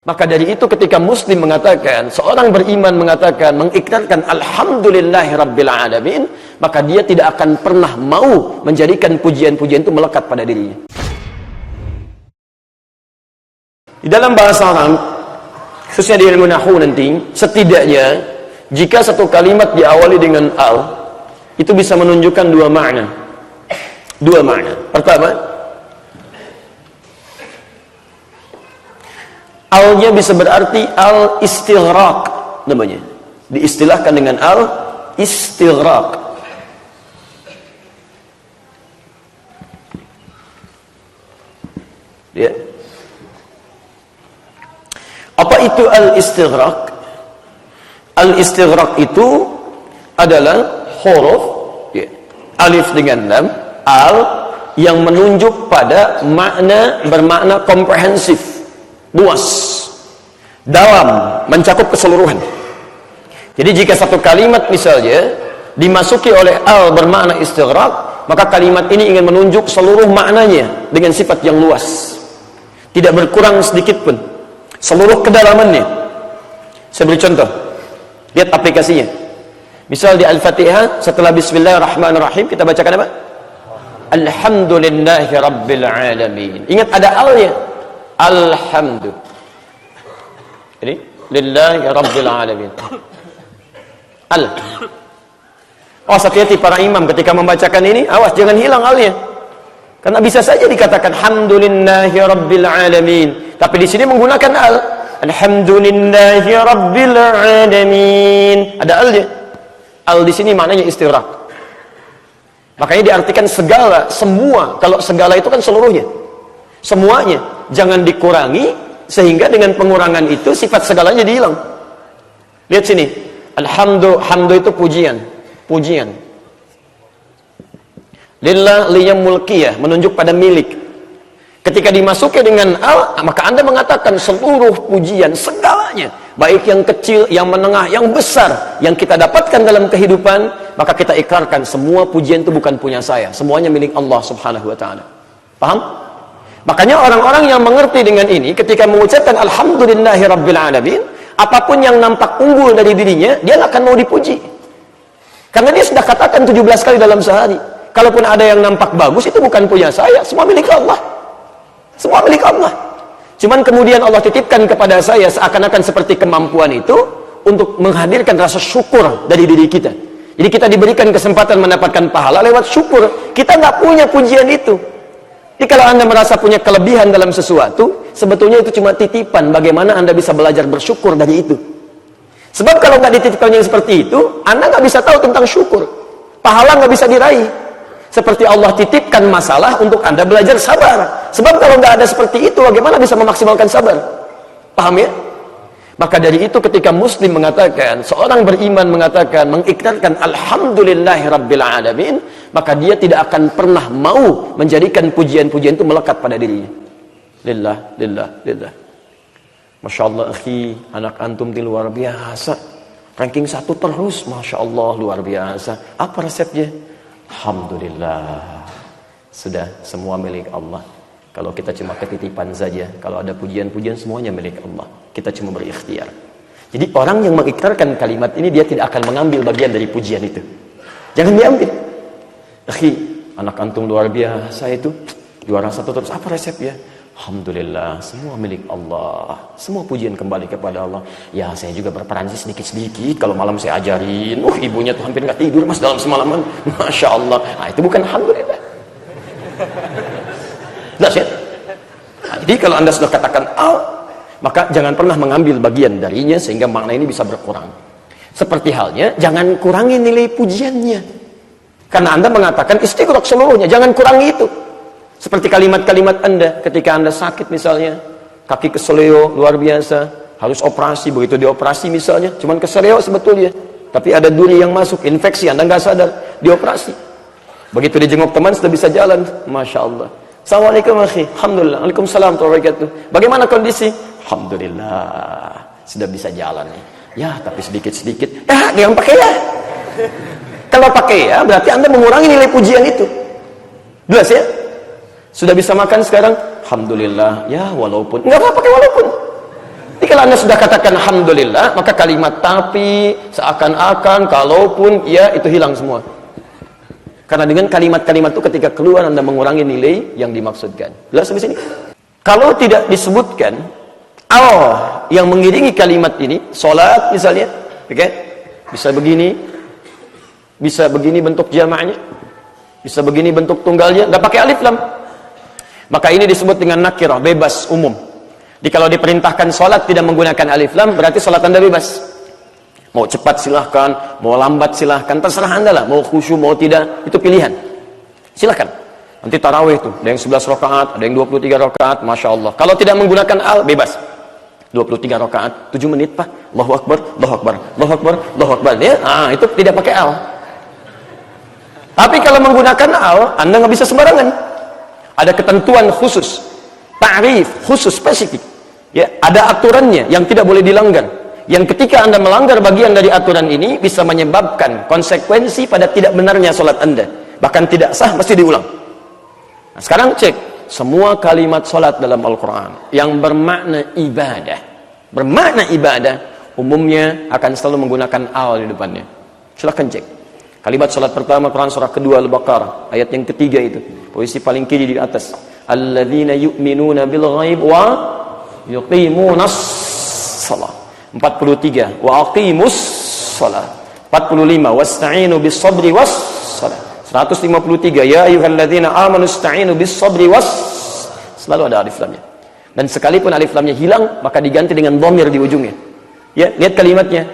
Maka dari itu ketika muslim mengatakan, seorang beriman mengatakan, mengikrarkan alhamdulillahi rabbil alamin, maka dia tidak akan pernah mau menjadikan pujian-pujian itu melekat pada dirinya. Di dalam bahasa Arab, khususnya di ilmu nahwu nanti, setidaknya jika satu kalimat diawali dengan al, itu bisa menunjukkan dua makna. Dua makna. Pertama, al-nya bisa berarti al-istighraq namanya. Diistilahkan dengan al-istighraq. Ya. Apa itu al-istighraq? Al-istighraq itu adalah huruf ya, alif dengan lam, al yang menunjuk pada makna bermakna komprehensif, luas, dalam, mencakup keseluruhan. Jadi jika satu kalimat misalnya dimasuki oleh al bermakna istighraq, maka kalimat ini ingin menunjuk seluruh maknanya dengan sifat yang luas, tidak berkurang sedikit pun, seluruh kedalamannya. Saya beri contoh, lihat aplikasinya. Misal di Al-Fatihah, setelah Bismillahirrahmanirrahim kita bacakan apa? Alhamdulillahi Rabbil Alamin. Ingat ada al-nya. Alhamdulillah. Ini lillahi Rabbil Alamin. Al. Oh, hati-hati para imam ketika membacakan ini, awas jangan hilang al-nya. Karena bisa saja dikatakan Alhamdulillahi Rabbil Alamin, tapi di sini menggunakan al. Alhamdulillahi Rabbil Alamin. Ada al-nya. Al di sini maknanya istighraq. Makanya diartikan segala, semua. Kalau segala itu kan seluruhnya, semuanya. Jangan dikurangi, sehingga dengan pengurangan itu sifat segalanya dihilang. Lihat sini, hamdu itu pujian, pujian. Lillah liyam mulkiyah, menunjuk pada milik. Ketika dimasuki dengan al, maka Anda mengatakan seluruh pujian, segalanya, baik yang kecil, yang menengah, yang besar, yang kita dapatkan dalam kehidupan, maka kita ikrarkan semua pujian itu bukan punya saya, semuanya milik Allah Subhanahu wa Ta'ala. Paham? Makanya orang-orang yang mengerti dengan ini, ketika mengucapkan Alhamdulillahi Rabbil Alamin, apapun yang nampak unggul dari dirinya, dia akan mau dipuji. Karena dia sudah katakan 17 kali dalam sehari, kalaupun ada yang nampak bagus, itu bukan punya saya, semua milik Allah. Semua milik Allah. Cuman kemudian Allah titipkan kepada saya seakan-akan seperti kemampuan itu untuk menghadirkan rasa syukur dari diri kita. Jadi kita diberikan kesempatan mendapatkan pahala lewat syukur. Kita nggak punya pujian itu. Jadi kalau Anda merasa punya kelebihan dalam sesuatu, sebetulnya itu cuma titipan. Bagaimana Anda bisa belajar bersyukur dari itu? Sebab kalau nggak dititipkan yang seperti itu, Anda nggak bisa tahu tentang syukur. Pahala nggak bisa diraih. Seperti Allah titipkan masalah untuk Anda belajar sabar. Sebab kalau nggak ada seperti itu, bagaimana bisa memaksimalkan sabar? Paham ya? Maka dari itu ketika muslim mengatakan, seorang beriman mengatakan, mengikrarkan Alhamdulillahi Rabbil Alamin, maka dia tidak akan pernah mau menjadikan pujian-pujian itu melekat pada dirinya. Lillah, lillah, lillah. Masya Allah, akhi, anak antum itu luar biasa. Ranking 1 terus, Masya Allah, luar biasa. Apa resepnya? Alhamdulillah, sudah semua milik Allah. Kalau kita cuma ketitipan saja, kalau ada pujian-pujian semuanya milik Allah. Kita cuma berikhtiar. Jadi orang yang mengikrarkan kalimat ini, dia tidak akan mengambil bagian dari pujian itu. Jangan diambil. Akhi, anak antum luar biasa itu, juara 1 terus. Apa resepnya? Alhamdulillah, semua milik Allah. Semua pujian kembali kepada Allah. Ya, saya juga berperan sedikit-sedikit. Kalau malam saya ajarin, ibunya tuh hampir nggak tidur mas dalam semalaman. Masya Allah. Nah, itu bukan Alhamdulillah. Nah, jadi kalau Anda sudah katakan al, maka jangan pernah mengambil bagian darinya sehingga makna ini bisa berkurang. Seperti halnya, jangan kurangi nilai pujiannya. Karena Anda mengatakan istighraq seluruhnya, jangan kurangi itu. Seperti kalimat-kalimat Anda ketika Anda sakit misalnya, kaki keseleo luar biasa, harus operasi, begitu dioperasi misalnya, cuman keseleo sebetulnya, tapi ada duri yang masuk, infeksi, Anda nggak sadar, dioperasi. Begitu dijenguk teman sudah bisa jalan, Masya Allah. Assalamualaikum akhi, Alhamdulillah, Waalaikumsalam warahmatullahi wabarakatuh. Bagaimana kondisi? Alhamdulillah, sudah bisa jalan nih. Ya, tapi sedikit-sedikit. Jangan pakai ya. Kalau pakai ya, berarti Anda mengurangi nilai pujian itu. Jelas ya? Sudah bisa makan sekarang? Alhamdulillah. Ya, walaupun. Enggak apa-apa pakai walaupun. Ini tatkala Anda sudah katakan alhamdulillah, maka kalimat tapi, seakan-akan, kalaupun, ya itu hilang semua. Karena dengan kalimat-kalimat itu ketika keluar Anda mengurangi nilai yang dimaksudkan. Jelas di sini? Kalau tidak disebutkan Allah yang mengiringi kalimat ini, salat misalnya, oke? Bisa begini bentuk jamaknya, bisa begini bentuk tunggalnya, nggak pakai alif lam. Maka ini disebut dengan nakirah, bebas, umum. Jadi kalau diperintahkan salat tidak menggunakan alif lam, berarti salat Anda bebas. Mau cepat silahkan, mau lambat silahkan, terserah Anda lah. Mau khusyuk, mau tidak, itu pilihan. Silahkan. Nanti tarawih tuh, ada yang 11 rakaat, ada yang 23 rakaat, Masya Allah. Kalau tidak menggunakan al, bebas. 23 rakaat, 7 menit Pak. Allahu Akbar, Allahu Akbar, Allahu Akbar, Allahu Akbar. Ya, itu tidak pakai al. Tapi kalau menggunakan al, Anda nggak bisa sembarangan. Ada ketentuan khusus, ta'rif khusus, spesifik. Ya, ada aturannya yang tidak boleh dilanggar. Yang ketika Anda melanggar bagian dari aturan ini bisa menyebabkan konsekuensi pada tidak benarnya sholat Anda, bahkan tidak sah, mesti diulang. Nah, sekarang cek semua kalimat sholat dalam Al-Quran yang bermakna ibadah umumnya akan selalu menggunakan al di depannya. Silahkan cek kalimat sholat pertama Quran surah kedua Al-Baqarah ayat yang ketiga itu, posisi paling kiri di atas, alladzina yu'minuna bil ghaib wa yuqimunas shalah. 43 wa aqimus shalah. 45 wasta'inu bis sabri was shalah. 153 ya ayyuhalladzina amanu ista'inu bis sabri was, selalu ada alif lamnya. Dan sekalipun alif lamnya hilang maka diganti dengan dhamir di ujungnya. Ya, lihat kalimatnya.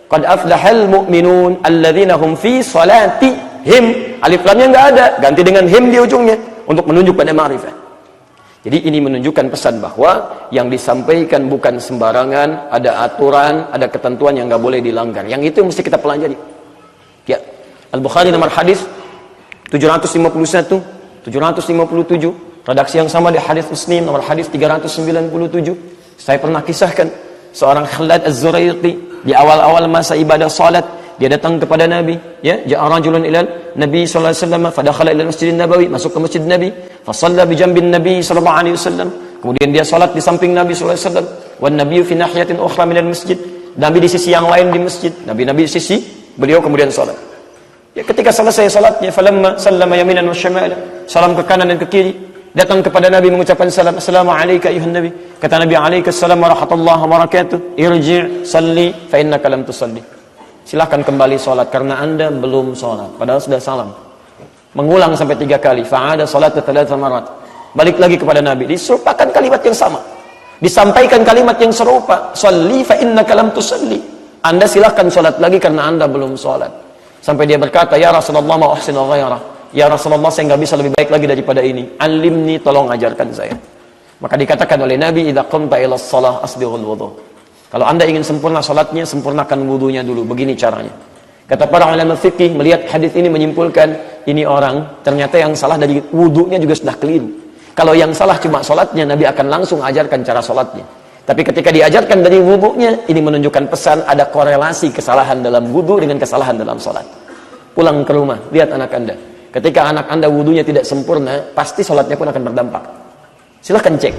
Qad aflahal mu'minun alladzina hum fi salatihim. Alif lamnya enggak ada, ganti dengan him di ujungnya untuk menunjuk pada ma'rifah. Jadi ini menunjukkan pesan bahwa yang disampaikan bukan sembarangan, ada aturan, ada ketentuan yang nggak boleh dilanggar. Yang itu mesti kita pelajari. Ya, Al-Bukhari nomor hadis 751, 757, redaksi yang sama di hadis Muslim nomor hadis 397. Saya pernah kisahkan seorang Khalad Az-Zuraiqi di awal-awal masa ibadah salat, dia datang kepada Nabi, ya, ja'a rajulun ilal Nabi sallallahu alaihi wasallam, fadakhala ila Masjidin Nabawi, masuk ke Masjid Nabi, fa shalla bi jambin Nabi sallallahu alaihi wasallam. Kemudian dia salat di samping Nabi sallallahu alaihi wasallam, wan nabiyyu fi nahiyatin ukhra minal masjid. Nabi di sisi yang lain di masjid. Nabi di sisi, beliau kemudian salat. Ya, ketika selesai salatnya, falamma sallama yaminan wa shimala, salam ke kanan dan ke kiri, datang kepada Nabi mengucapkan salam, assalamu alayka ayuhan nabi. Kata Nabi, alaikassalam wa rahmatullahi wa barakatuh, irji' salli fa innaka lam tusalli. Silahkan kembali sholat karena Anda belum sholat, padahal sudah salam. Mengulang sampai 3 kali. Fa'ada sholat thalatha marat. Balik lagi kepada Nabi, diserupakan kalimat yang sama, disampaikan kalimat yang serupa, sholli fa innaka lam tusalli. Anda silahkan sholat lagi karena Anda belum sholat. Sampai dia berkata, ya Rasulullah ma uhsinu ghairah. Ya Rasulullah, saya nggak bisa lebih baik lagi daripada ini. Alimni, tolong ajarkan saya. Maka dikatakan oleh Nabi, idza qumta ila shalah asbighul wudu. Kalau Anda ingin sempurna salatnya, sempurnakan wudunya dulu. Begini caranya. Kata para ulama fikih, melihat hadis ini menyimpulkan, ini orang ternyata yang salah dari wudunya juga sudah keliru. Kalau yang salah cuma salatnya, Nabi akan langsung ajarkan cara salatnya. Tapi ketika diajarkan dari wudunya, ini menunjukkan pesan ada korelasi kesalahan dalam wudu dengan kesalahan dalam salat. Pulang ke rumah, lihat anak Anda. Ketika anak Anda wudunya tidak sempurna, pasti salatnya pun akan berdampak. Silahkan cek.